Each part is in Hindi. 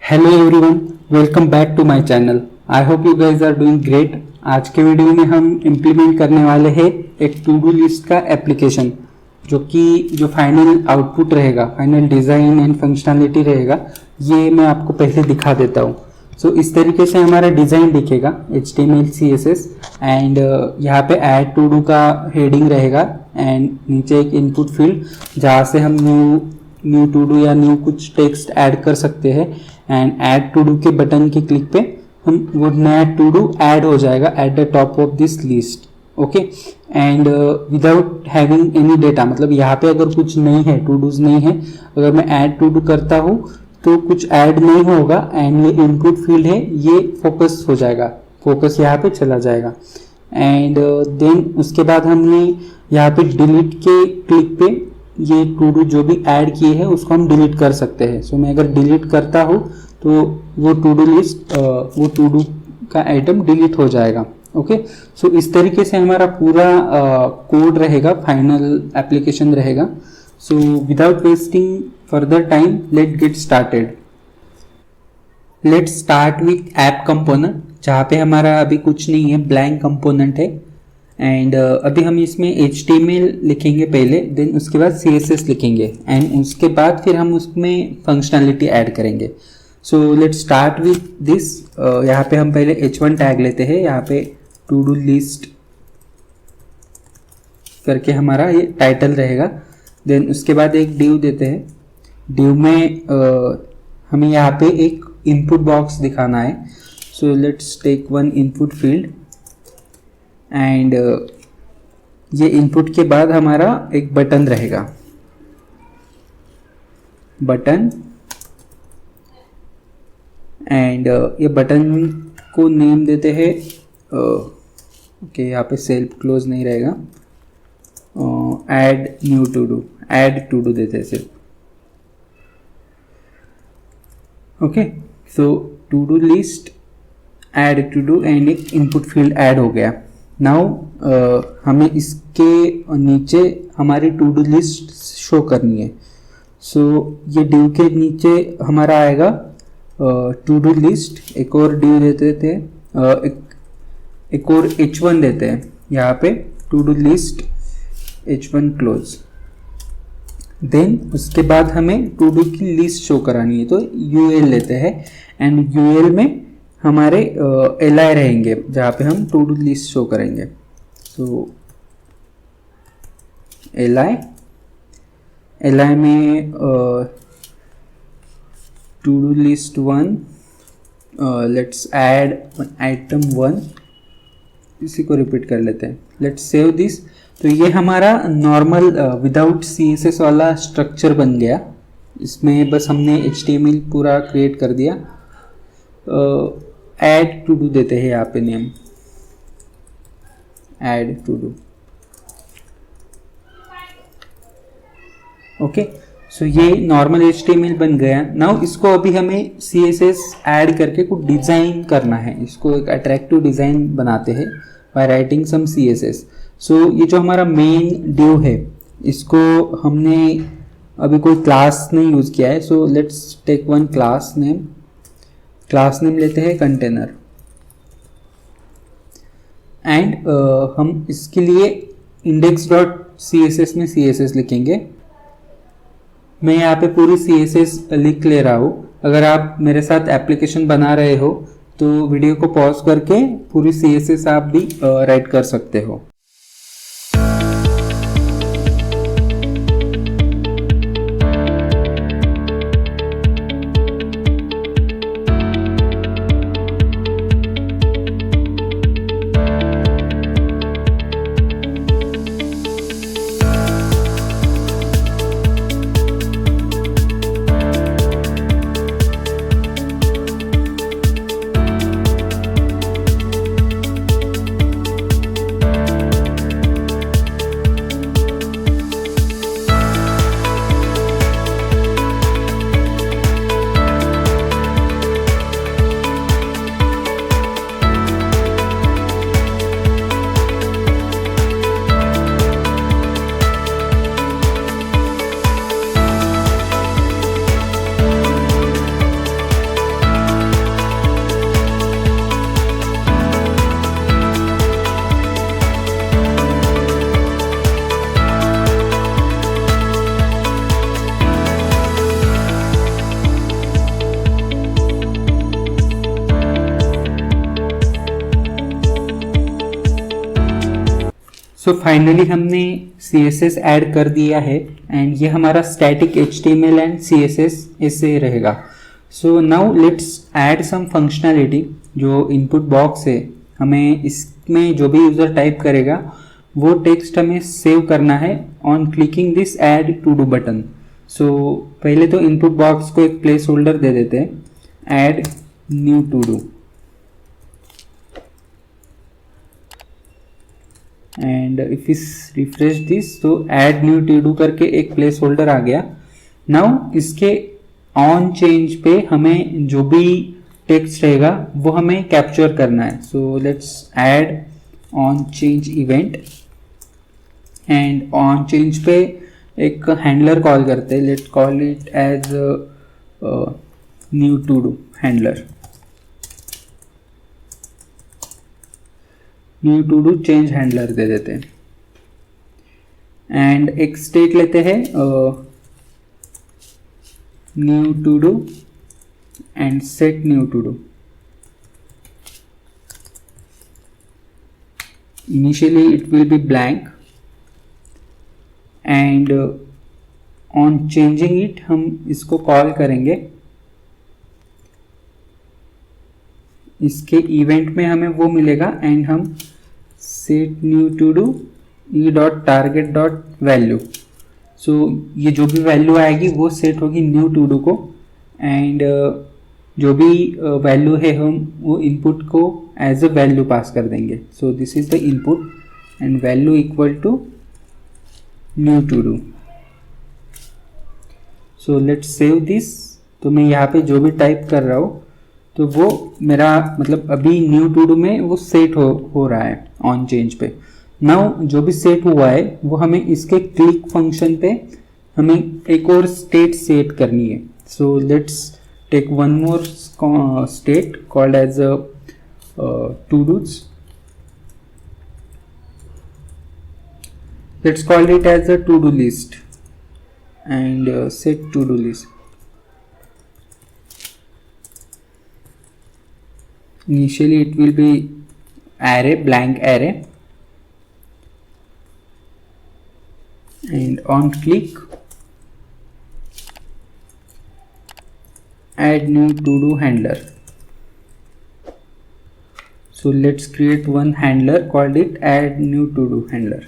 Hello everyone, welcome back to my channel. I hope you guys are doing great. आज के वीडियो में हम इम्प्लीमेंट करने वाले हैं एक टू डू लिस्ट का एप्लीकेशन, जो फाइनल आउटपुट रहेगा, फाइनल डिज़ाइन एंड फंक्शनैलिटी रहेगा, ये मैं आपको पहले दिखा देता हूँ। सो इस तरीके से हमारा डिज़ाइन दिखेगा HTML CSS एंड यहाँ पे ऐड टू डू का हेडिंग रहेगा एंड नीचे एक इनपुट फील्ड जहाँ से हम न्यू टू डू या न्यू कुछ टेक्स्ट ऐड कर सकते हैं एंड ऐड टू डू के बटन के क्लिक पे हम वो नया टू डू ऐड हो जाएगा at the top of this list. Okay, and without having any data, मतलब यहाँ पे अगर कुछ नहीं है, टू डूज नहीं है, अगर मैं ऐड टू डू करता हूँ तो कुछ ऐड नहीं होगा एंड ये इनपुट फील्ड है, ये फोकस हो जाएगा, फोकस यहाँ पे चला जाएगा। एंड देन उसके बाद हमने यहाँ पे डिलीट के क्लिक पे ये टू डू जो भी ऐड किए हैं उसको हम डिलीट कर सकते हैं। सो मैं अगर डिलीट करता हूँ तो वो टू डू लिस्ट, वो टू डू का आइटम डिलीट हो जाएगा। ओके, सो इस तरीके से हमारा पूरा कोड रहेगा, फाइनल एप्लीकेशन रहेगा। So without wasting further time, let get started. Let's start with app component, जहाँ पे हमारा अभी कुछ नहीं है, ब्लैंक कंपोनेंट है। एंड अभी हम इसमें HTML लिखेंगे पहले, देन उसके बाद CSS लिखेंगे एंड उसके बाद फिर हम उसमें फंक्शनैलिटी ऐड करेंगे। So let's start with this. यहाँ पे हम पहले H1 टैग लेते हैं, यहाँ पे टू डू लिस्ट करके हमारा ये टाइटल रहेगा। देन उसके बाद एक डिव देते हैं, डिव में हमें यहाँ पे एक इनपुट बॉक्स दिखाना है। So let's take one input field and ये इनपुट के बाद हमारा एक बटन रहेगा, बटन, एंड ये बटन को नेम देते हैं, ओके, यहाँ पे सेल्फ क्लोज नहीं रहेगा, add new to do, add to do देते हैं सिर्फ। Okay, so to do list, add to do and एक इनपुट फील्ड ऐड हो गया। नाउ हमें इसके नीचे हमारी टू डू लिस्ट शो करनी है। सो ये डिव के नीचे हमारा आएगा टू डू लिस्ट, एक और डिव देते थे, एक और H1 देते हैं यहाँ पे, to do list H1 close. Then उसके बाद हमें टू डू की लिस्ट शो करानी है, तो UL लेते हैं एंड UL में हमारे li रहेंगे जहाँ पे हम टू डू लिस्ट शो करेंगे। सो li में to do list 1, let's add item 1, इसी को रिपीट कर लेते हैं। Let's save this. तो ये हमारा नॉर्मल विदाउट CSS वाला स्ट्रक्चर बन गया। इसमें बस हमने HTML पूरा क्रिएट कर दिया। ऐड टू डू देते हैं यहाँ पे name, add to do. Okay, so ये नॉर्मल HTML बन गया। नाउ इसको अभी हमें CSS ऐड करके कुछ डिज़ाइन करना है, इसको एक अट्रैक्टिव डिज़ाइन बनाते हैं बाय राइटिंग सम CSS। सो ये जो हमारा मेन डिव है, इसको हमने अभी कोई क्लास नहीं यूज़ किया है। So let's take one class name, class name लेते हैं कंटेनर एंड हम इसके लिए index.css में CSS लिखेंगे। मैं यहाँ पे पूरी CSS लिख ले रहा हूँ। अगर आप मेरे साथ एप्लीकेशन बना रहे हो तो वीडियो को पॉज करके पूरी CSS आप भी राइट कर सकते हो। सो फाइनली हमने CSS ऐड कर दिया है एंड ये हमारा स्टैटिक HTML एंड CSS ऐसे रहेगा. So now let's add some functionality. जो इनपुट बॉक्स है हमें इसमें जो भी यूज़र टाइप करेगा वो टेक्स्ट हमें सेव करना है on clicking this add to do button. So पहले तो इनपुट बॉक्स को एक प्लेस होल्डर दे देते हैं, add new to do, and if इस रिफ्रेश दिस तो ऐड न्यू टू डू करके एक प्लेस होल्डर आ गया. नाउ इसके ऑन चेंज पे हमें जो भी टेक्स्ट रहेगा वो हमें कैप्चर करना है. So let's add on change event and on change पे एक हैंडलर कॉल करते हैं. Let's call it as new to do handler. New to do change handler दे देते हैं एंड एक स्टेट लेते हैं new to do and set new to do. Initially it will be blank and on changing it हम इसको कॉल करेंगे. इसके इवेंट में हमें वो मिलेगा एंड हम set new to do e.target.value. सो ये जो भी वैल्यू आएगी वो सेट होगी न्यू टू डू को एंड जो भी वैल्यू है हम वो इनपुट को एज अ वैल्यू पास कर देंगे. So this is the input and value equal to new to do. So let's save this. तो मैं यहाँ पे जो भी टाइप कर रहा हूँ तो वो मेरा मतलब अभी न्यू टू डू में वो सेट हो रहा है ऑन चेंज पे. नाउ जो भी सेट हुआ है वो हमें इसके क्लिक फंक्शन पे हमें एक और स्टेट सेट करनी है. So let's take one more state called as to do's. Let's call it as a to do list and set to do list. Initially it will be array, blank array, and on click add new to do handler. So let's create one handler called it add new to do handler.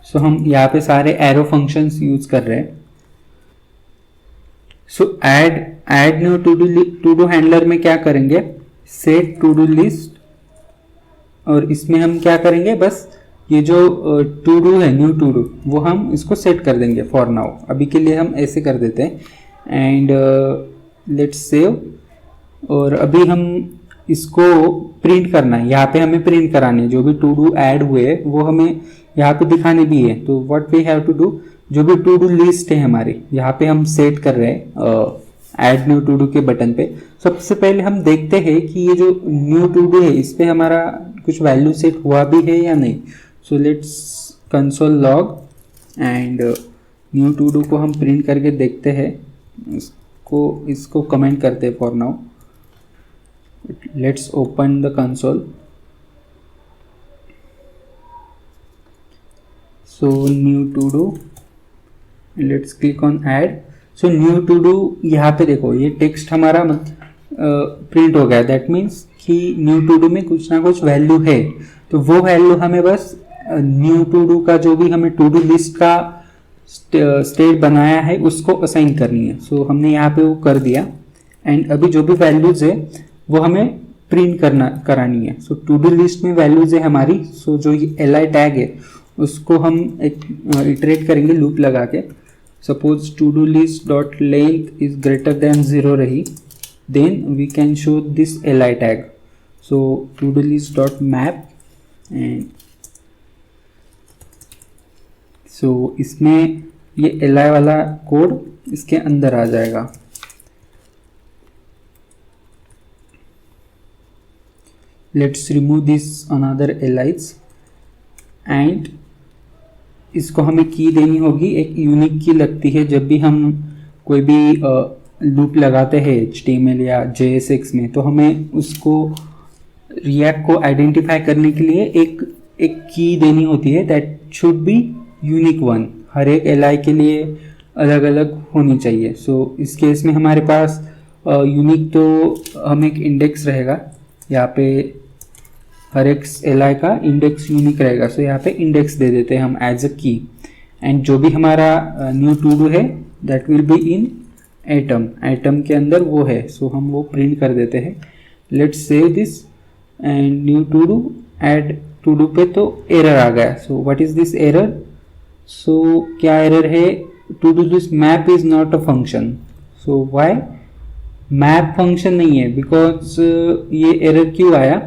So हम यहाँ पे सारे एरो फंक्शंस यूज कर रहे हैं. सो add new to do handler में क्या करेंगे, set to do list, और इसमें हम क्या करेंगे बस ये जो टू डू है न्यू टू डू वो हम इसको सेट कर देंगे फॉर नाउ. अभी के लिए हम ऐसे कर देते हैं एंड लेट्स सेव. और अभी हम इसको प्रिंट करना है, यहाँ पे हमें प्रिंट करानी है जो भी टू डू ऐड हुए वो हमें यहाँ पे दिखाने भी है. तो what we have to do, जो भी टू डू लिस्ट है हमारी यहाँ पे हम सेट कर रहे हैं ऐड न्यू टू डू के बटन पे. सबसे पहले हम देखते हैं कि ये जो न्यू टू डू है इस पे हमारा कुछ वैल्यू सेट हुआ भी है या नहीं. So let's console log and new to do को हम प्रिंट करके देखते हैं. इसको कमेंट करते हैं for now. Let's open the console. So new to do, let's click on add. So new to do यहाँ पे देखो ये टेक्स्ट हमारा प्रिंट हो गया. दैट मीन्स कि न्यू टू डू में कुछ ना कुछ वैल्यू है. तो वो वैल्यू हमें बस न्यू टू डू का जो भी हमें टू डू लिस्ट का स्टेट बनाया है उसको असाइन करनी है. सो हमने यहाँ पे वो कर दिया एंड अभी जो भी वैल्यूज है वो हमें प्रिंट करानी है. सो टू डू लिस्ट में वैल्यूज है हमारी. सो जो ये li टैग है उसको हम एक इटरेट करेंगे लूप लगा के. Suppose to do list dot length is greater than 0 रही, then we can show this li tag. So to do list dot map and so इसमें ये li वाला कोड इसके अंदर आ जाएगा. Let's remove this another li's and इसको हमें की देनी होगी. एक यूनिक की लगती है जब भी हम कोई भी लूप लगाते हैं HTML या JSX में, तो हमें उसको रिएक्ट को आइडेंटिफाई करने के लिए एक की देनी होती है, that should be unique one, हर एक एलआई के लिए अलग अलग होनी चाहिए। सो इस केस में हमारे पास यूनिक तो हम एक इंडेक्स रहेगा, यहाँ पे हर एक एलआई का इंडेक्स यूनिक रहेगा। सो यहाँ पे इंडेक्स दे देते हैं हम एज अ की, एंड जो भी हमारा न्यू टू डू है that will be in atom, atom के अंदर वो है। सो हम वो प्रिंट कर देते हैं। Let's save this and new to do, add to do पे तो एरर आ गया। So what is this error? So क्या एरर है? To do list map is not a function. So why? Map function नहीं है, बिकॉज ये एरर क्यों आया?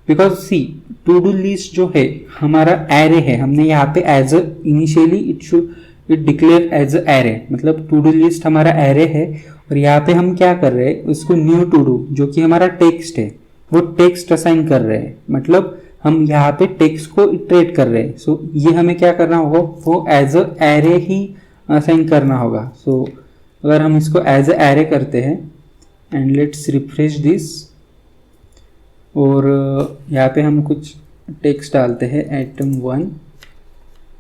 Because see to do list जो है हमारा एरे है, हमने यहाँ पे as a initially it declare as a array, मतलब टू डू लिस्ट हमारा एरे है और यहाँ पे हम क्या कर रहे हैं, उसको न्यू टू डू जो कि हमारा टेक्स्ट है वो टेक्स्ट असाइन कर रहे हैं, मतलब हम यहाँ पे टेक्स्ट को इटरेट कर रहे हैं। सो ये हमें क्या करना होगा, वो एज अ एरे ही असाइन करना होगा। सो अगर हम इसको एज अ एरे करते हैं एंड लेट्स रिफ्रेश दिस, और यहाँ पे हम कुछ टेक्स्ट डालते हैं item 1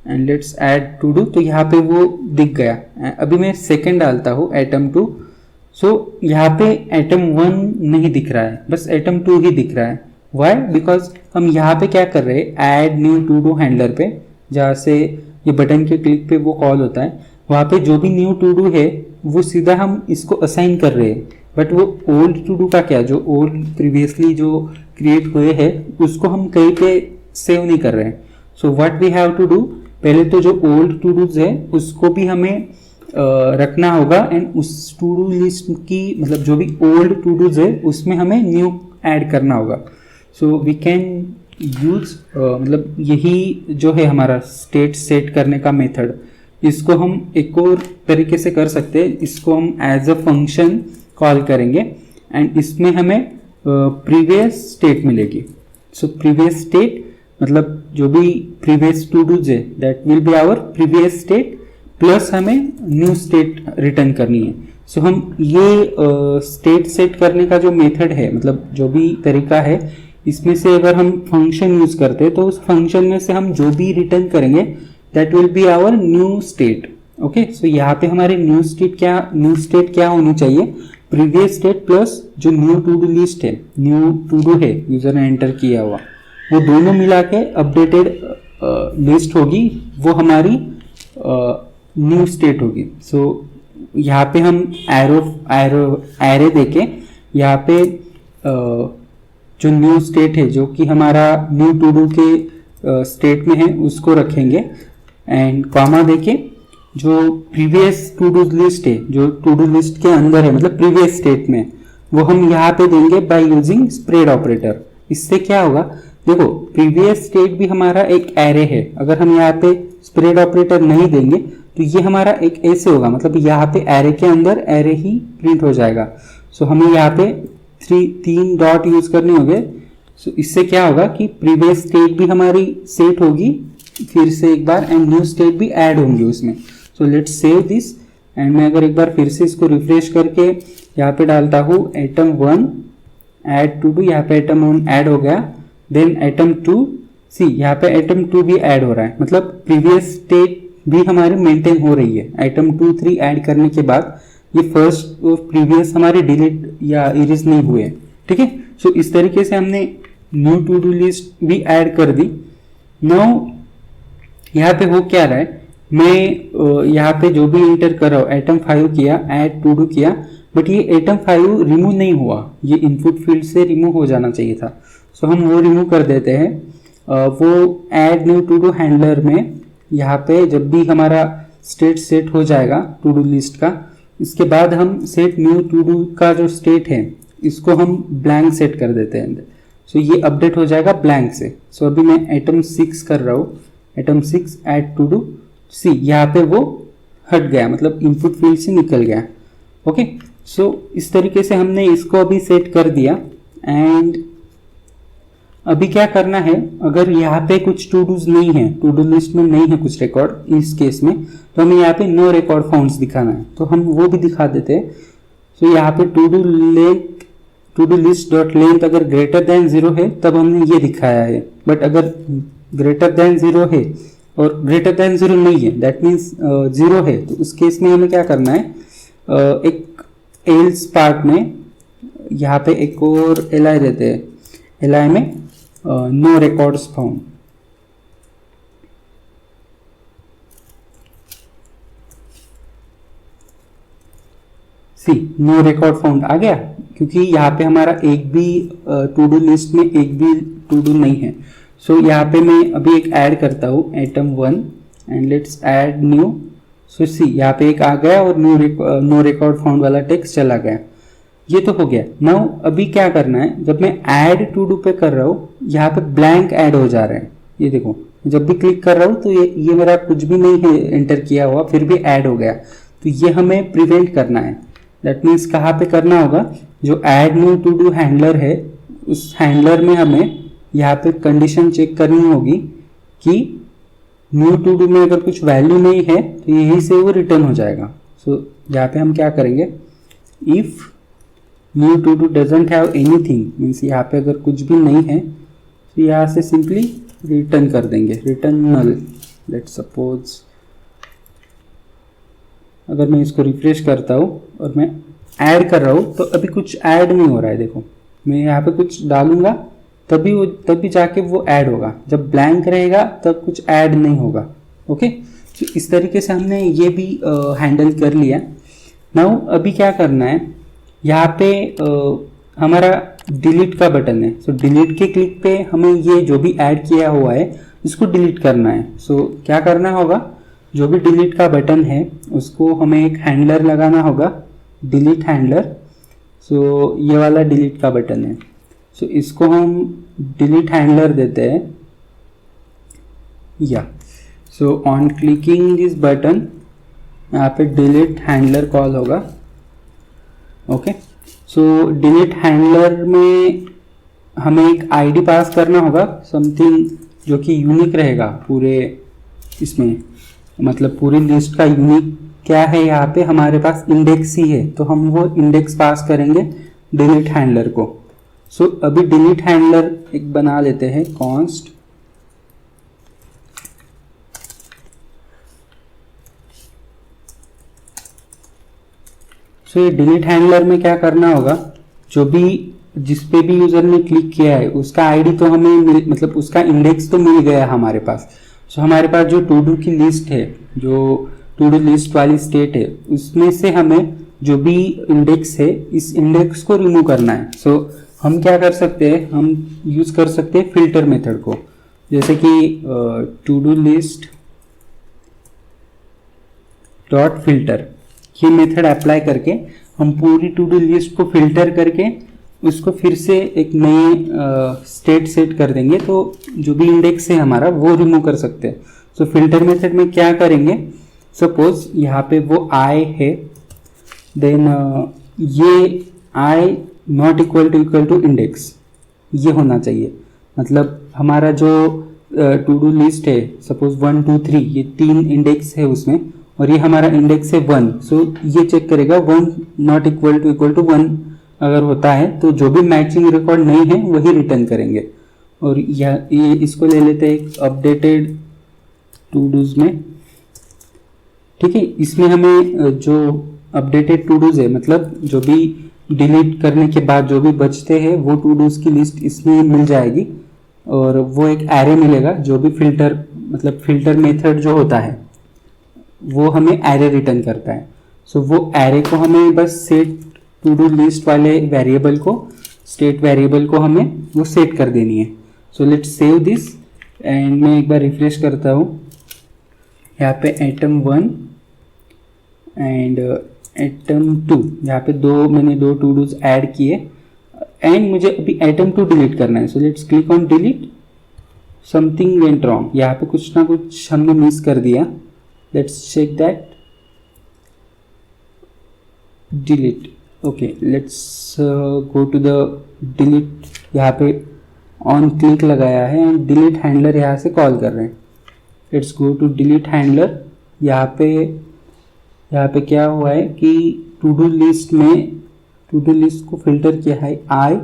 and let's add to do, तो यहाँ पे वो दिख गया। अभी मैं सेकंड डालता हूँ एटम 2, सो यहाँ पे एटम 1 नहीं दिख रहा है, बस एटम 2 ही दिख रहा है। वाई? बिकॉज हम यहाँ पे क्या कर रहे हैं, add new to do handler पे, जहाँ से ये बटन के क्लिक पे वो कॉल होता है, वहाँ पे जो भी न्यू टू डू है वो सीधा हम इसको असाइन कर रहे हैं। बट वो ओल्ड टू डू का क्या, जो ओल्ड प्रीवियसली जो क्रिएट हुए हैं उसको हम कहीं पे सेव नहीं कर रहे हैं। So what we have to do, पहले तो जो ओल्ड टू डूज है उसको भी हमें रखना होगा, एंड उस टू डू लिस्ट की मतलब जो भी ओल्ड टू डूज है उसमें हमें न्यू ऐड करना होगा। सो वी कैन यूज मतलब यही जो है हमारा स्टेट सेट करने का मेथड, इसको हम एक और तरीके से कर सकते हैं। इसको हम एज अ फंक्शन कॉल करेंगे एंड इसमें हमें प्रीवियस स्टेट मिलेगी। सो प्रीवियस स्टेट मतलब जो भी प्रीवियस टू डूज है that will be our previous state, plus हमें न्यू स्टेट रिटर्न करनी है। सो हम ये स्टेट सेट करने का जो मेथड है, मतलब जो भी तरीका है, इसमें से अगर हम फंक्शन यूज करते हैं तो उस फंक्शन में से हम जो भी रिटर्न करेंगे that will be our new state. Okay, so यहाँ पे हमारी न्यू स्टेट क्या होनी चाहिए, प्रीवियस स्टेट प्लस जो न्यू टू डू लिस्ट है, न्यू टू डू है यूजर ने एंटर किया हुआ, वो दोनों मिला के अपडेटेड लिस्ट होगी, वो हमारी न्यू स्टेट होगी। सो यहाँ पे हम एरे देके यहाँ पे जो न्यू स्टेट है जो कि हमारा न्यू टू डू के स्टेट में है उसको रखेंगे, एंड कॉमा देके जो प्रीवियस टू डू लिस्ट है जो टू डू लिस्ट के अंदर है मतलब प्रीवियस स्टेट में, वो हम यहाँ पे देंगे बाय यूजिंग स्प्रेड ऑपरेटर। इससे क्या होगा, देखो प्रीवियस स्टेट भी हमारा एक एरे है, अगर हम यहाँ पे स्प्रेड ऑपरेटर नहीं देंगे तो ये हमारा एक ऐसे होगा, मतलब यहाँ पे एरे के अंदर एरे ही प्रिंट हो जाएगा। सो हमें यहाँ पे 3 डॉट यूज करने होंगे। सो इससे क्या होगा कि प्रीवियस स्टेट भी हमारी सेट होगी फिर से एक बार, एंड न्यू स्टेट भी ऐड होंगे उसमें। सो लेट्स सेव दिस, एंड मैं अगर एक बार फिर से इसको रिफ्रेश करके यहाँ पे डालता हूँ एटम 1 ऐड टू डू, यहाँ पे एटम 1 ऐड हो गया, देन एटम 2, सी यहाँ पे एटम 2 भी ऐड हो रहा है, मतलब प्रीवियस स्टेट भी हमारी मेंटेन हो रही है। एटम 2, 3 ऐड करने के बाद ये फर्स्ट और प्रीवियस हमारे डिलीट या इरेज नहीं हुए, ठीक है। सो इस तरीके से हमने न्यू टू डू लिस्ट भी ऐड कर दी। नाउ यहाँ पे हो क्या रहा है, मैं यहाँ पे जो भी इंटर कर रहा हूँ एटम 5 किया, ऐड टू डू किया, बट ये एटम 5 रिमूव नहीं हुआ, ये इनपुट फील्ड से रिमूव हो जाना चाहिए था। सो हम वो रिमूव कर देते हैं। वो add new to do handler में यहाँ पे जब भी हमारा स्टेट सेट हो जाएगा टू डू लिस्ट का, इसके बाद हम सेट न्यू टू डू का जो स्टेट है इसको हम ब्लैंक सेट कर देते हैं। सो ये अपडेट हो जाएगा ब्लैंक से। सो अभी मैं एटम 6 कर रहा हूँ, atom 6 add to do, see यहाँ पे वो हट गया, मतलब इनपुट फील्ड से निकल गया। ओके, सो इस तरीके से हमने इसको अभी सेट कर दिया। एंड अभी क्या करना है, अगर यहाँ पे कुछ टू डूज नहीं है, टू डू लिस्ट में नहीं है कुछ रिकॉर्ड इस केस में, तो हमें यहाँ पे नो रिकॉर्ड फाउंड्स दिखाना है, तो हम वो भी दिखा देते हैं। सो यहाँ पे to do length to do list dot length अगर ग्रेटर देन 0 है तब हमने ये दिखाया है, बट अगर ग्रेटर देन 0 है और ग्रेटर देन 0 नहीं है, दैट मीन्स 0 है, तो उस केस में हमें क्या करना है, एक एल्स पार्ट में यहाँ पे एक और एल देते हैं, एल में नो रिकॉर्ड्स फाउंड। सी नो रिकॉर्ड फाउंड आ गया, क्योंकि यहाँ पे हमारा एक भी टू डू लिस्ट में एक भी टू डू नहीं है। सो यहाँ पे मैं अभी एक ऐड करता हूँ item 1 and let's add new. So see यहाँ पे एक आ गया और नो रिकॉर्ड फाउंड वाला टेक्स्ट चला गया। ये तो हो गया। नाउ अभी क्या करना है, जब मैं ऐड टू डू पे कर रहा हूँ यहाँ पे ब्लैंक ऐड हो जा रहे हैं। ये देखो जब भी क्लिक कर रहा हूँ तो ये मेरा कुछ भी नहीं है एंटर किया हुआ, फिर भी ऐड हो गया। तो ये हमें प्रिवेंट करना है। दैट मीन्स कहाँ पे करना होगा, जो add new to do handler है उस हैंडलर में हमें यहाँ पे कंडीशन चेक करनी होगी कि न्यू टू डू में अगर कुछ वैल्यू नहीं है तो यहीं से वो रिटर्न हो जाएगा। सो यहाँ पे हम क्या करेंगे, if new to do doesn't have anything, means यहाँ पे अगर कुछ भी नहीं है तो यहाँ से सिंपली रिटर्न कर देंगे, रिटर्न नल। लेट्स सपोज अगर मैं इसको रिफ्रेश करता हूँ और मैं ऐड कर रहा हूँ तो अभी कुछ ऐड नहीं हो रहा है। देखो मैं यहाँ पे कुछ डालूंगा तभी जाके वो ऐड होगा, जब ब्लैंक रहेगा तब कुछ ऐड नहीं होगा। ओके, तो इस तरीके से हमने ये भी हैंडल कर लिया। नाउ अभी क्या करना है, यहाँ पे हमारा डिलीट का बटन है। सो डिलीट के क्लिक पे हमें ये जो भी ऐड किया हुआ है इसको डिलीट करना है। सो क्या करना होगा, जो भी डिलीट का बटन है उसको हमें एक हैंडलर लगाना होगा, डिलीट हैंडलर। सो ये वाला डिलीट का बटन है। सो इसको हम डिलीट हैंडलर देते हैं या। So on clicking this button यहाँ पे डिलीट हैंडलर कॉल होगा। ओके, सो डिलीट हैंडलर में हमें एक आईडी पास करना होगा, समथिंग जो कि यूनिक रहेगा पूरे इसमें, मतलब पूरी लिस्ट का यूनिक क्या है, यहाँ पे हमारे पास इंडेक्स ही है तो हम वो इंडेक्स पास करेंगे डिलीट हैंडलर को। सो अभी डिलीट हैंडलर एक बना लेते हैं, कॉन्स्ट सो ये डिलीट हैंडलर में क्या करना होगा, जो भी जिस पे भी यूजर ने क्लिक किया है उसका आईडी तो हमें मतलब उसका इंडेक्स तो मिल गया हमारे पास। सो हमारे पास जो टू डू की लिस्ट है, जो टू डू लिस्ट वाली स्टेट है, उसमें से हमें जो भी इंडेक्स है इस इंडेक्स को रिमूव करना है। सो हम क्या कर सकते हैं, हम यूज कर सकते हैं फिल्टर मेथड को, जैसे कि to do list dot filter, ये मेथड अप्लाई करके हम पूरी टू डू लिस्ट को फिल्टर करके उसको फिर से एक नए स्टेट सेट कर देंगे, तो जो भी इंडेक्स है हमारा वो रिमूव कर सकते हैं। सो फिल्टर मेथड में क्या करेंगे, सपोज यहाँ पे वो आई है, देन ये आई नॉट इक्वल टू इंडेक्स, ये होना चाहिए। मतलब हमारा जो टू डू लिस्ट है, सपोज 1 2 3 ये 3 इंडेक्स है उसमें, और ये हमारा इंडेक्स है 1। सो ये चेक करेगा 1 नॉट इक्वल टू 1 अगर होता है तो जो भी मैचिंग रिकॉर्ड नहीं है वही रिटर्न करेंगे। और ये इसको ले लेते हैं एक अपडेटेड टू डूज में। ठीक है, इसमें हमें जो अपडेटेड टू डूज है, मतलब जो भी डिलीट करने के बाद जो भी बचते हैं वो टू डूज की लिस्ट इसमें मिल जाएगी, और वो एक एरे मिलेगा जो भी फिल्टर, मतलब फिल्टर मेथड जो होता है वो हमें एरे रिटर्न करता है। सो वो एरे को हमें बस सेट टू डू लिस्ट वाले वेरिएबल को, स्टेट वेरिएबल को हमें वो सेट कर देनी है। So let's save this and मैं एक बार रिफ्रेश करता हूँ। यहाँ पे आइटम 1 एंड आइटम 2, यहाँ पे मैंने दो टू डूज ऐड किए एंड मुझे अभी आइटम 2 डिलीट करना है। So let's click on delete. Something went wrong, यहाँ पे कुछ ना कुछ हमने मिस कर दिया। Let's check that. Delete, okay, let's go to the delete. यहाँ पे ऑन क्लिक लगाया है एंड डिलीट हैंडलर यहाँ से कॉल कर रहे हैं। Let's go to delete handler. यहाँ पे क्या हुआ है कि टू डू लिस्ट में टू डू लिस्ट को फिल्टर किया है आई।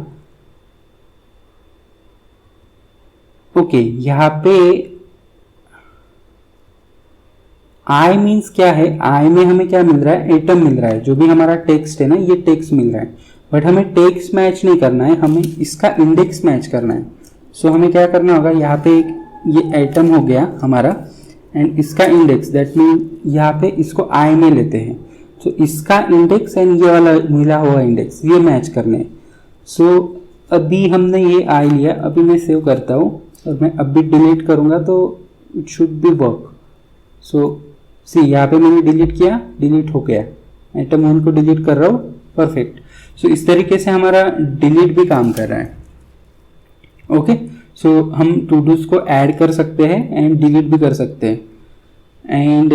ओके, यहाँ पे आई मीन्स क्या है, आई में हमें क्या मिल रहा है, एटम मिल रहा है। जो भी हमारा टेक्स्ट है ना, ये टेक्स्ट मिल रहा है, बट हमें टेक्स्ट मैच नहीं करना है, हमें इसका इंडेक्स मैच करना है। सो हमें क्या करना होगा, यहाँ पे ये एटम हो गया हमारा एंड इसका इंडेक्स, दैट मीन यहाँ पे इसको आई में लेते हैं। सो इसका इंडेक्स एंड ये वाला मिला हुआ इंडेक्स ये मैच करने हैं। सो अभी हमने ये आई लिया, अभी मैं सेव करता हूँ और मैं अभी डिलीट करूँगा तो it should be work. So see यहाँ पे मैंने डिलीट किया, डिलीट हो गया, आइटम 1 को डिलीट कर रहा हूँ, परफेक्ट। सो इस तरीके से हमारा डिलीट भी काम कर रहा है। ओके, सो हम टू डूज को ऐड कर सकते हैं एंड डिलीट भी कर सकते हैं। एंड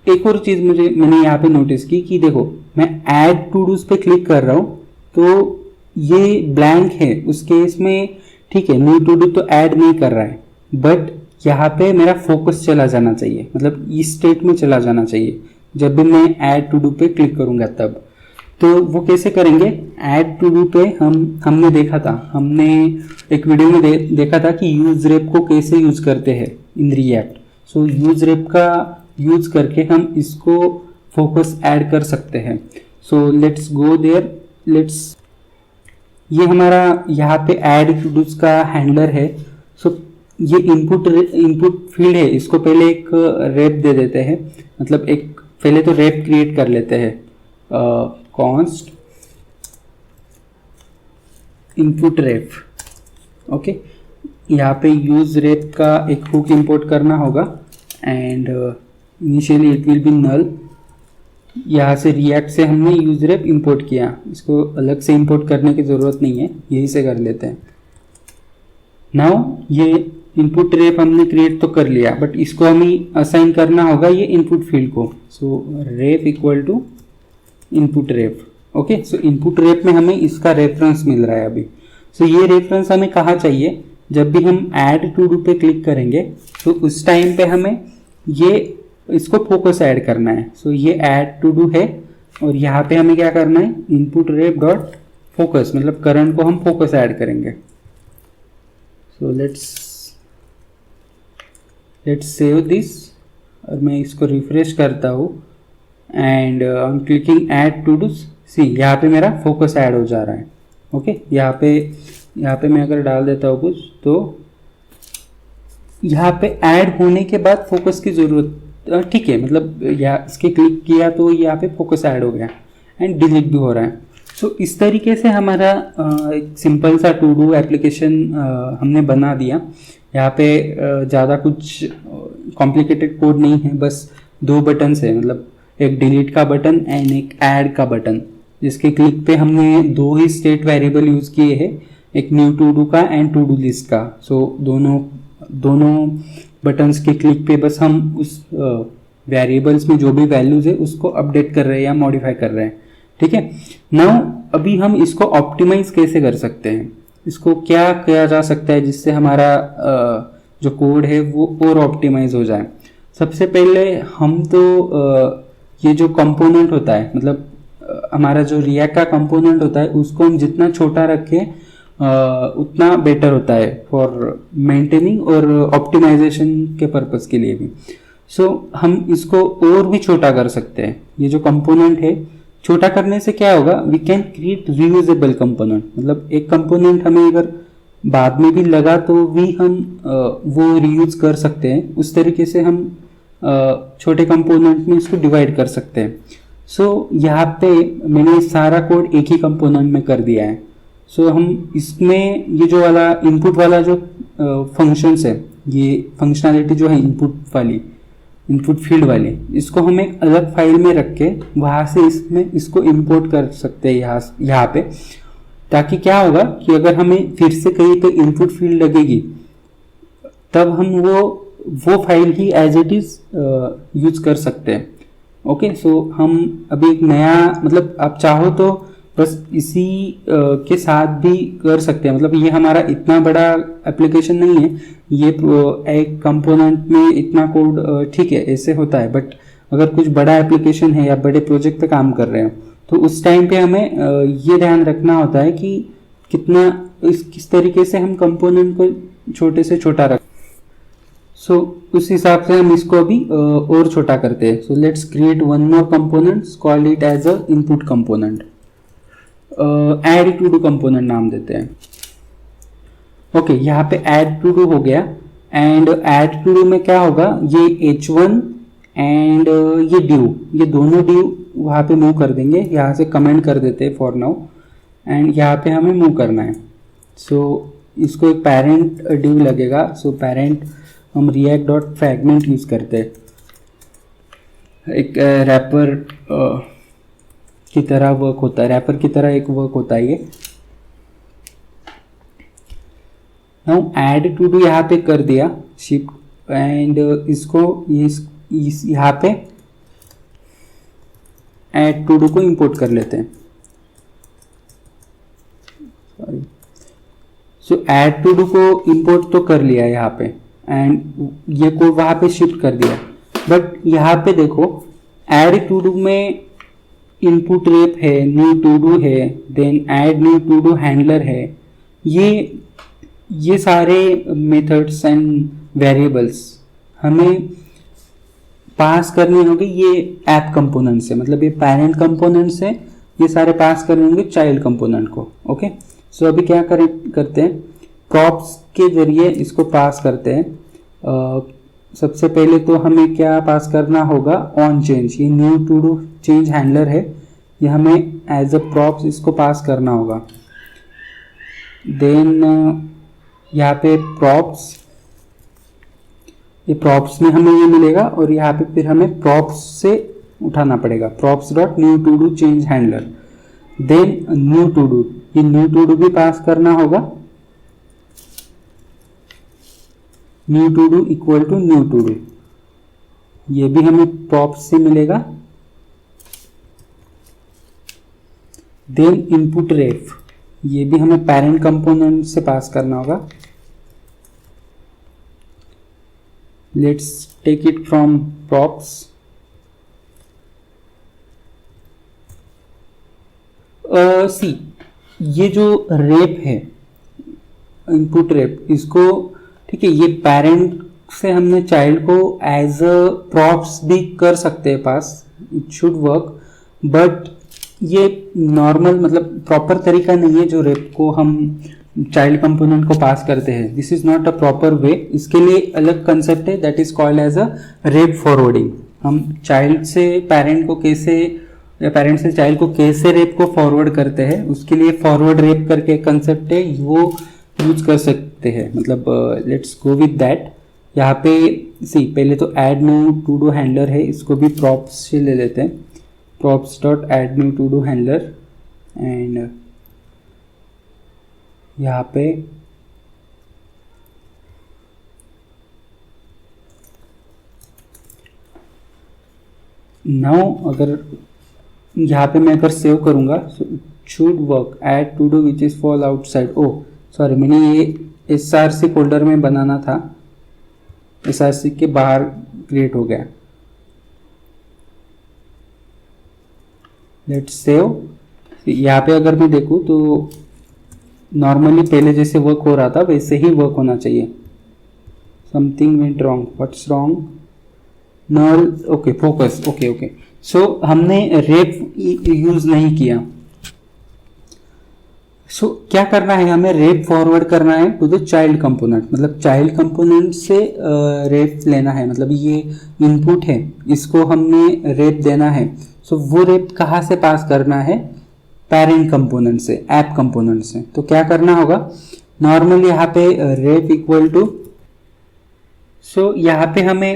एक और चीज मैंने यहाँ पे नोटिस की कि देखो, मैं ऐड टू डूज पे क्लिक कर रहा हूँ तो ये ब्लैंक है, उस केस में ठीक है, न्यू टू डू तो ऐड नहीं कर रहा है, बट यहाँ पे मेरा फोकस चला जाना चाहिए, मतलब इस स्टेट में चला जाना चाहिए जब भी मैं ऐड टू डू पे क्लिक करूंगा तब। तो वो कैसे करेंगे, ऐड टू डू पे हमने देखा था, हमने एक वीडियो में देखा था कि यूज रेप को कैसे यूज करते हैं in React. So use ref का यूज करके हम इसको फोकस ऐड कर सकते हैं। So let's go there, let's, ये हमारा यहाँ पे ऐड टू डूज का हैंडलर है। सो ये इनपुट फील्ड है, इसको पहले एक रेप दे देते हैं, मतलब एक पहले तो रेप क्रिएट कर लेते हैं, कॉन्स्ट इनपुट रेप। ओके, यहाँ पे यूज रेप का एक हुक इंपोर्ट करना होगा and initially it will be null. यहाँ से रिएक्ट से हमने यूज रेप इंपोर्ट किया, इसको अलग से इंपोर्ट करने की जरूरत नहीं है, यही से कर लेते हैं। नाउ ये इनपुट रेप हमने क्रिएट तो कर लिया, बट इसको हमें असाइन करना होगा ये इनपुट फील्ड को। So ref equal to input ref. Okay, so input ref में हमें इसका रेफरेंस मिल रहा है अभी। सो ये रेफरेंस हमें कहाँ चाहिए, जब भी हम ऐड टू डू पे क्लिक करेंगे तो उस टाइम पे हमें ये इसको फोकस ऐड करना है। सो ये ऐड टू डू है और यहाँ पे हमें क्या करना है, इनपुट रेप डॉट फोकस, मतलब करंट को हम फोकस ऐड करेंगे। सो लेट्स सेव दिस और मैं इसको रिफ्रेश करता हूँ and I am clicking add to do. See यहाँ पे मेरा फोकस ऐड हो जा रहा है। ओके, यहाँ पे मैं अगर डाल देता हूँ कुछ तो यहाँ पे ऐड होने के बाद फोकस की जरूरत, ठीक है, मतलब यहाँ इसके क्लिक किया तो यहाँ पे फोकस ऐड हो गया एंड डिलीट भी हो रहा है। सो इस तरीके से हमारा एक सिंपल सा टू डू एप्लीकेशन हमने बना दिया। यहाँ पे ज़्यादा कुछ कॉम्प्लिकेटेड कोड नहीं है, बस 2 बटन्स है, मतलब एक डिलीट का बटन एंड एक ऐड का बटन, जिसके क्लिक पे हमने 2 ही स्टेट वेरिएबल यूज़ किए हैं, एक न्यू टू डू का एंड टू डू लिस्ट का। सो दोनों बटन्स के क्लिक पे बस हम उस वेरिएबल्स में जो भी वैल्यूज है उसको अपडेट कर रहे हैं या मॉडिफाई कर रहे हैं। ठीक है, नाउ अभी हम इसको ऑप्टिमाइज कैसे कर सकते हैं, इसको क्या किया जा सकता है जिससे हमारा जो कोड है वो और ऑप्टिमाइज हो जाए। सबसे पहले हम तो ये जो कंपोनेंट होता है, मतलब हमारा जो रिएक्ट का कंपोनेंट होता है, उसको हम जितना छोटा रखें उतना बेटर होता है फॉर मेंटेनिंग और ऑप्टिमाइजेशन के पर्पस के लिए भी। सो हम इसको और भी छोटा कर सकते हैं। ये जो कंपोनेंट है, छोटा करने से क्या होगा, we can create reusable component, मतलब एक कंपोनेंट हमें अगर बाद में भी लगा तो भी हम वो रीयूज कर सकते हैं। उस तरीके से हम छोटे कंपोनेंट में इसको डिवाइड कर सकते हैं। सो यहाँ पे मैंने सारा कोड एक ही कंपोनेंट में कर दिया है। सो हम इसमें ये जो वाला इनपुट वाला जो फंक्शंस है, ये फंक्शनैलिटी जो है इनपुट फील्ड वाली, इसको हम एक अलग फाइल में रख के वहाँ से इसको इंपोर्ट कर सकते हैं यहाँ पे, ताकि क्या होगा कि अगर हमें फिर से कहीं पे इनपुट फील्ड लगेगी तब हम वो फाइल ही एज इट इज यूज कर सकते हैं। ओके, सो हम अभी एक नया, मतलब आप चाहो तो बस इसी के साथ भी कर सकते हैं, मतलब ये हमारा इतना बड़ा एप्लीकेशन नहीं है, ये एक कंपोनेंट में इतना कोड ठीक है ऐसे होता है, बट अगर कुछ बड़ा एप्लीकेशन है या बड़े प्रोजेक्ट पे काम कर रहे हो तो उस टाइम पे हमें ये ध्यान रखना होता है कि किस तरीके से हम कंपोनेंट को छोटे से छोटा रख। सो उस हिसाब से हम इसको अभी और छोटा करते हैं। So let's create one more component, call it as a input component, add to do component नाम देते हैं। ओके, यहाँ पे ऐड टू डू हो गया। एंड ऐड टू डू में क्या होगा, ये h1 एंड ये ड्यू, ये दोनों ड्यू वहाँ पे मूव कर देंगे। यहाँ से कमेंट कर देते हैं फॉर नाउ, एंड यहाँ पे हमें मूव करना है। सो इसको एक पेरेंट ड्यू लगेगा। सो पेरेंट हम react डॉट फ्रैगमेंट यूज करते हैं, एक रैपर की तरह वर्क होता है, रैपर की तरह एक वर्क होता है ये। नाउ ऐड टू डू यहाँ पे कर दिया शिफ्ट, एंड इसको यहाँ पे ऐड टू डू को इंपोर्ट कर लेते हैं। Sorry, so add to do को इंपोर्ट तो कर लिया यहाँ पे, एंड ये को वहां पे शिफ्ट कर दिया। बट यहाँ पे देखो ऐड टू डू में इनपुट रेप है, न्यू टू डू है, then add new to do handler है। ये सारे मेथड्स एंड वेरिएबल्स हमें पास करने होंगे ये ऐप कंपोनेंट से, मतलब ये पेरेंट कंपोनेंट से ये सारे पास करने होंगे चाइल्ड कंपोनेंट को। ओके, सो अभी क्या करते हैं, प्रॉप्स के जरिए इसको पास करते हैं। सबसे पहले तो हमें क्या पास करना होगा, ऑन चेंज, ये new to do change handler है, ये हमें एज अ प्रॉप्स इसको पास करना होगा। देन यहाँ पे प्रॉप्स, ये प्रॉप्स में हमें ये मिलेगा, और यहाँ पे फिर हमें प्रॉप्स से उठाना पड़ेगा, props dot new to do change handler. Then new to do, ये न्यू टू डू भी पास करना होगा, new to do equal to new to do, ये भी हमें प्रॉप्स से मिलेगा। देन इनपुट रेफ, ये भी हमें पेरेंट कंपोनेंट से पास करना होगा। Let's take it from props. See, ये जो रेप है, इनपुट रेप, इसको ठीक है, ये पेरेंट से हमने चाइल्ड को एज अ प्रॉप्स भी कर सकते हैं पास, इट शुड वर्क, बट ये नॉर्मल मतलब प्रॉपर तरीका नहीं है जो रेप को हम चाइल्ड कंपोनेंट को पास करते हैं। This is not a proper way, इसके लिए अलग कंसेप्ट है, that is called as a ref forwarding. हम चाइल्ड से पेरेंट को कैसे, या पेरेंट से चाइल्ड को कैसे रेप को फॉरवर्ड करते हैं, उसके लिए फॉरवर्ड रेप करके कंसेप्ट है, वो यूज कर सकते हैं। मतलब लेट्स गो विद दैट। यहाँ पे सी, पहले तो add new to do handler है, इसको भी प्रॉप्स से ले लेते हैं, props dot add new to do handler. And यहाँ पे नाउ अगर यहाँ पे मैं अगर सेव करूँगा, should work, add to do which is fall outside. Oh sorry, मैंने ये SRC फोल्डर में बनाना था, SRC के बाहर क्रिएट हो गया। Let's save. यहाँ पे अगर मैं देखूँ तो नॉर्मली पहले जैसे वर्क हो रहा था वैसे ही वर्क होना चाहिए। Something went wrong, what's wrong, null, okay focus, okay. So हमने रेप यूज नहीं किया। सो क्या करना है, हमें रेप फॉरवर्ड करना है टू द चाइल्ड कंपोनेंट, मतलब चाइल्ड कंपोनेंट से रेप लेना है, मतलब ये इनपुट है, इसको हमने रेप देना है। सो वो रेप कहाँ से पास करना है, पेरेंट कंपोनेंट से, ऐप कंपोनेंट से। तो क्या करना होगा, नॉर्मली यहाँ पे रेप इक्वल टू, सो यहाँ पे हमने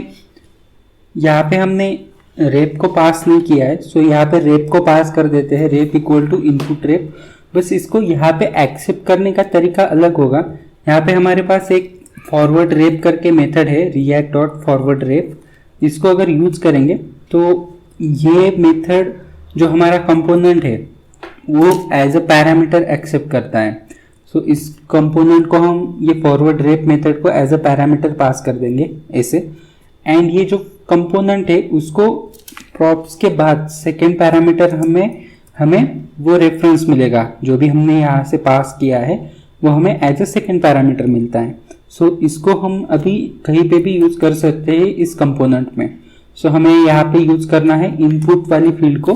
रेप को पास नहीं किया है, सो यहाँ पे रेप को पास कर देते हैं, ref equal to input ref. बस इसको यहाँ पे एक्सेप्ट करने का तरीका अलग होगा। यहाँ पे हमारे पास एक फॉरवर्ड रेप करके मेथड है, react डॉट फॉरवर्ड रेप। इसको अगर यूज करेंगे तो ये मेथड जो हमारा कंपोनेंट है वो एज अ पैरामीटर एक्सेप्ट करता है। सो इस कंपोनेंट को हम ये फॉरवर्ड रेप मेथड को एज अ पैरामीटर पास कर देंगे ऐसे, एंड ये जो कंपोनेंट है उसको प्रॉप्स के बाद सेकेंड पैरामीटर हमें हमें वो रेफरेंस मिलेगा, जो भी हमने यहाँ से पास किया है वो हमें एज ए सेकेंड पैरामीटर मिलता है। सो इसको हम अभी कहीं पे भी यूज कर सकते हैं इस कंपोनेंट में। सो हमें यहाँ पे यूज करना है इनपुट वाली फील्ड को,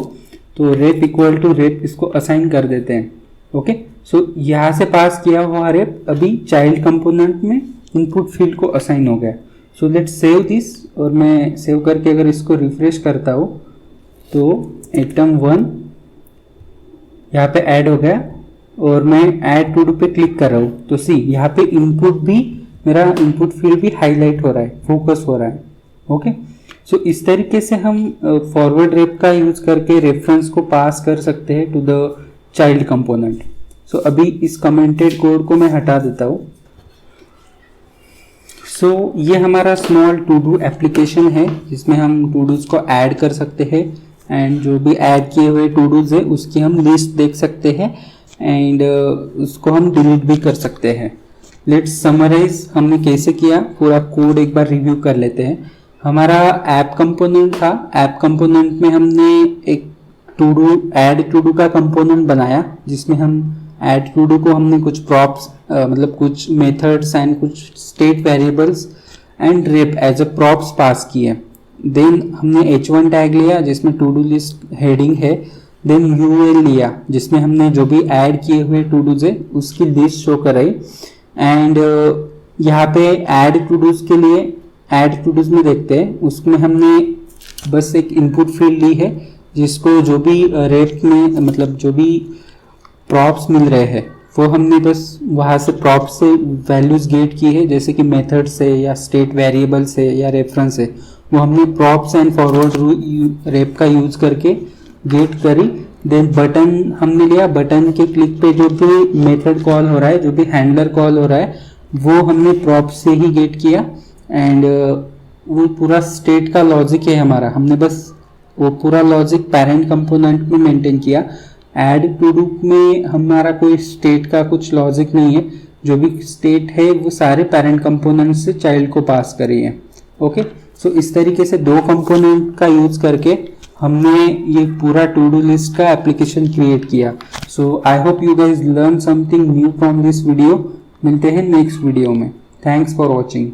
तो रेप इक्वल टू रेप इसको असाइन कर देते हैं। ओके, सो यहाँ से पास किया हुआ रेप अभी चाइल्ड कंपोनेंट में इनपुट फील्ड को असाइन हो गया। सो लेट्स सेव दिस, और मैं सेव करके अगर इसको रिफ्रेश करता हूँ तो एटम 1 यहाँ पे ऐड हो गया, और मैं ऐड टू डू पे क्लिक कर रहा हूँ तो सी यहाँ पे इनपुट भी, मेरा इनपुट फील्ड भी हाईलाइट हो रहा है, फोकस हो रहा है। ओके, सो इस तरीके से हम फॉरवर्ड रेप का यूज करके रेफरेंस को पास कर सकते हैं टू द चाइल्ड कंपोनेंट। सो अभी इस कमेंटेड कोड को मैं हटा देता हूँ। सो ये हमारा स्मॉल टू डू एप्लीकेशन है जिसमें हम टू डूज को ऐड कर सकते हैं, एंड जो भी ऐड किए हुए टू डूज है उसकी हम लिस्ट देख सकते हैं, एंड उसको हम डिलीट भी कर सकते हैं। लेट्स समराइज हमने कैसे किया, पूरा कोड एक बार रिव्यू कर लेते हैं। हमारा ऐप कंपोनेंट था, ऐप कंपोनेंट में हमने एक to do add to do का कंपोनेंट बनाया जिसमें हम ऐड टू डू को हमने कुछ प्रॉप्स मतलब कुछ मेथड्स एंड कुछ state variables and ref as a props pass किए। देन हमने h1 टैग लिया जिसमें टू डू लिस्ट हेडिंग है, देन यूएल लिया जिसमें हमने जो भी ऐड किए हुए टू डूज है उसकी लिस्ट शो कराई, एंड यहाँ पे ऐड टू डूज के लिए ऐड टू डूज में देखते हैं, उसमें हमने बस एक इनपुट फील्ड ली है जिसको जो भी रेप में मतलब जो भी प्रॉप्स मिल रहे हैं वो हमने बस वहाँ से प्रॉप से वैल्यूज गेट की है, जैसे कि मेथड से या स्टेट वेरिएबल से या रेफरेंस से, वो हमने प्रॉप्स एंड फॉरवर्ड रेप का यूज करके गेट करी। देन बटन हमने लिया, बटन के क्लिक पे जो भी मेथड कॉल हो रहा है, जो भी हैंडलर कॉल हो रहा है वो हमने प्रॉप से ही गेट किया, एंड वो पूरा स्टेट का लॉजिक है हमारा, हमने बस वो पूरा लॉजिक पेरेंट कंपोनेंट में मेंटेन किया। ऐड टू डू में हमारा कोई स्टेट का कुछ लॉजिक नहीं है, जो भी स्टेट है वो सारे पेरेंट कंपोनेंट से चाइल्ड को पास करी है। ओके, सो इस तरीके से दो कंपोनेंट का यूज करके हमने ये पूरा टू डू लिस्ट का एप्लीकेशन क्रिएट किया। So I hope you guys learn something new from this video. मिलते हैं नेक्स्ट वीडियो में। Thanks for watching.